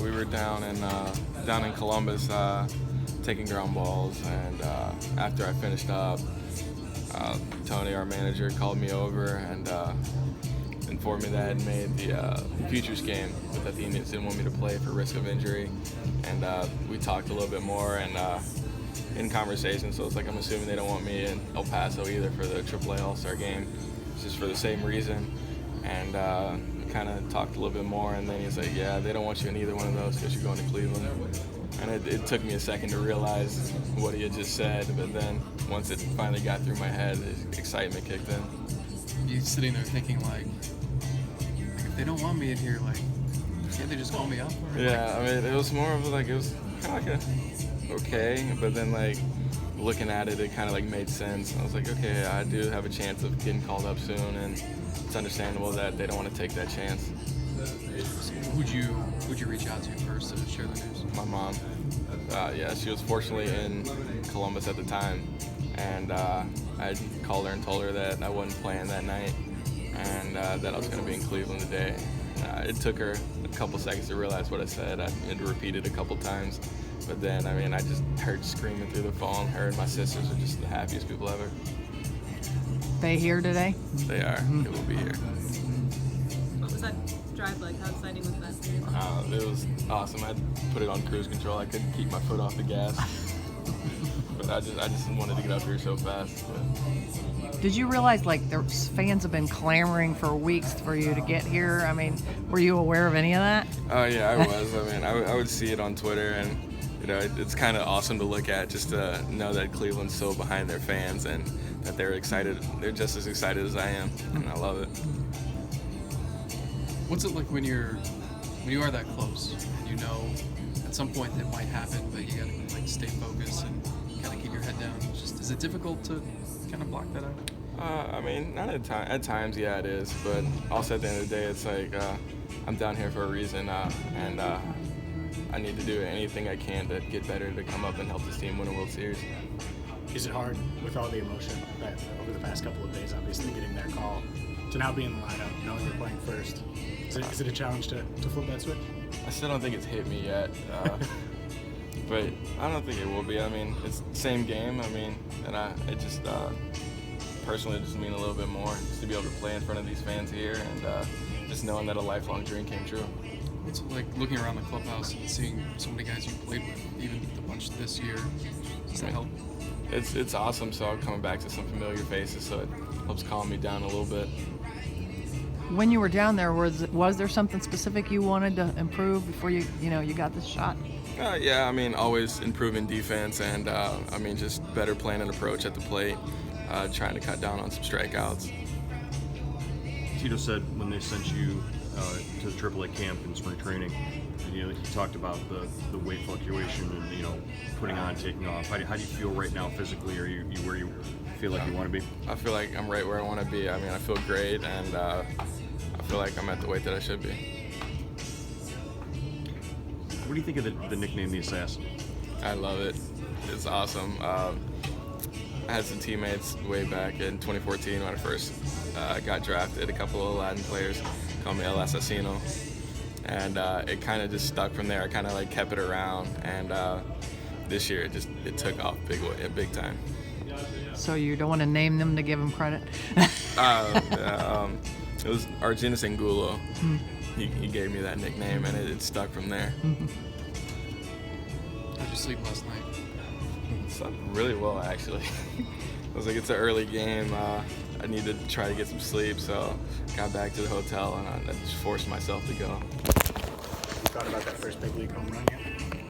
We were down in Columbus taking ground balls, and after I finished up, Tony, our manager, called me over and informed me that I had made the futures game, but that the Indians didn't want me to play for risk of injury. And we talked a little bit more and in conversation, so it's like I'm assuming they don't want me in El Paso either for the AAA All-Star game. It's just for the same reason. And kind of talked a little bit more, and then he's like, yeah, they don't want you in either one of those because you're going to Cleveland. And it took me a second to realize what he had just said, but then once it finally got through my head, the excitement kicked in. You sitting there thinking like if they don't want me in here, like, can't they just call me up? Yeah, I mean, it was more of like, it was kind of like okay, but then like looking at it, it kind of like made sense. I was like, okay, I do have a chance of getting called up soon, and it's understandable that they don't want to take that chance. So who'd you reach out to first to share the news? My mom. Yeah, she was fortunately in Columbus at the time, and I called her and told her that I wasn't playing that night, and that I was going to be in Cleveland today. It took her a couple seconds to realize what I said. I had to repeat it a couple times, but then, I mean, I just heard screaming through the phone. Her and my sisters are just the happiest people ever. They here today? They are. They will be here. What was that drive like? How exciting was that? It was awesome. I put it on cruise control. I couldn't keep my foot off the gas. But I just wanted to get up here so fast. But Did you realize, like, the fans have been clamoring for weeks for you to get here? I mean, were you aware of any of that? oh yeah, I was. I mean, I would see it on Twitter, and you know, it's kind of awesome to look at, just to know that Cleveland's so behind their fans and that they're excited. They're just as excited as I am, and I love it. What's it like when you are that close and you know at some point it might happen, but you gotta like stay focused and kind of keep your head down? Is it difficult to kind of block that out? I mean, not at times, yeah, it is. But also at the end of the day, it's like I'm down here for a reason, and I need to do anything I can to get better, to come up and help this team win a World Series. Is it hard with all the emotion that over the past couple of days, obviously getting that call, to now be in the lineup, knowing you're playing first? Is it a challenge to flip that switch? I still don't think it's hit me yet, but I don't think it will be. I mean, it's the same game. I mean, and it just personally just mean a little bit more just to be able to play in front of these fans here, and just knowing that a lifelong dream came true. It's like looking around the clubhouse and seeing so many guys you played with, even the bunch this year. Does that help? It's awesome. So I'm coming back to some familiar faces, so it helps calm me down a little bit. When you were down there, was there something specific you wanted to improve before you got this shot? Yeah, I mean, always improving defense, and I mean, just better plan and approach at the plate, trying to cut down on some strikeouts. Tito said when they sent you to the AAA camp in spring training, and, you talked about the weight fluctuation and putting on, taking off. How do you feel right now physically? Are you where you feel like you want to be? I feel like I'm right where I want to be. I mean, I feel great, and I feel like I'm at the weight that I should be. What do you think of the nickname, the Assassin? I love it. It's awesome. I had some teammates way back in 2014 when I first got drafted. A couple of Latin players called me El Asesino, and it kind of just stuck from there. I kind of like kept it around, and this year it took off big time. So you don't want to name them to give them credit? It was Argenis Angulo. He gave me that nickname, and it stuck from there. How'd you sleep last night? Slept really well, actually. I was like, it's an early game. I need to try to get some sleep, so got back to the hotel, and I just forced myself to go. You thought about that first big league home run yet?